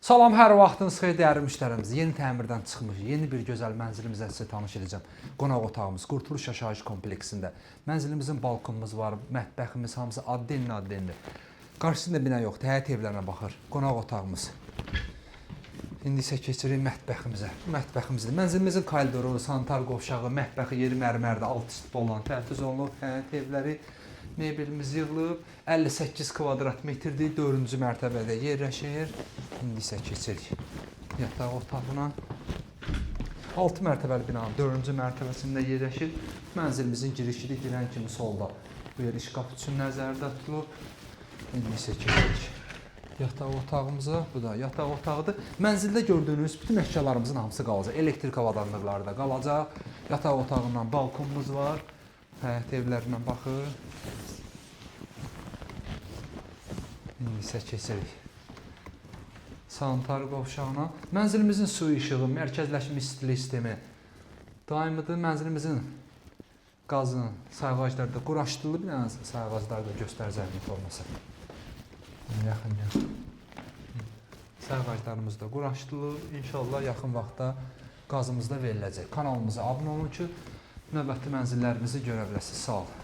Salam, hər vaxtınız xeyir dəyərli müştərimiz. Yeni təmirdən çıxmış, yeni bir gözəl mənzilimizlə sizə tanış edəcəm. Qonaq otağımız Qurtuluş Yaşayış kompleksində. Mənzilimizin balkonumuz var, mətbəximiz hamısı addenli. Qarşısında bina yoxdur, həyət evlərinə baxır. Qonaq otağımız. İndi isə keçirik mətbəximizə. Mətbəximizdir. Mənzilimizin koridoru, sanitar qovşağı, mətbəxi yeri mərmərdə, alt üstü olan tərtiz olunub, həyət evləri. Mebelimiz yığılıb, 58 kvadrat metrdir, 4-cü mərtəbədə yerləşir. İndi isə keçirik yataq otağına. 6 mərtəbəli binanın 4-cü mərtəbəsində yerləşir. Mənzilimizin girişini girən kimi solda bu yer şkaf üçün nəzərdə tutulub. İndi isə keçirik yataq otağımıza. Bu da yataq otağıdır. Mənzildə gördüyünüz bütün əşyalarımızın hamısı qalacaq. Elektrik avadanlıqları da qalacaq. Yataq otağından balkonumuz var. Həyət evlərinə baxır. İndi isə keçirik sanitar qovşağına. Mənzilimizin su işığı, mərkəzləşmiş istilik sistemi daimidir. Mənzilimizin qazın sayğacları da quraşdırılıb. Bir dənə sayğacları da göstər zəhmət olmasa. Yaxın. Sayğaclarımız da quraşdırılıb. İnşallah yaxın vaxtda qazımız da veriləcək. Kanalımıza abunə olun ki, növbəti mənzillərimizi görə biləsiniz. Sağ olun.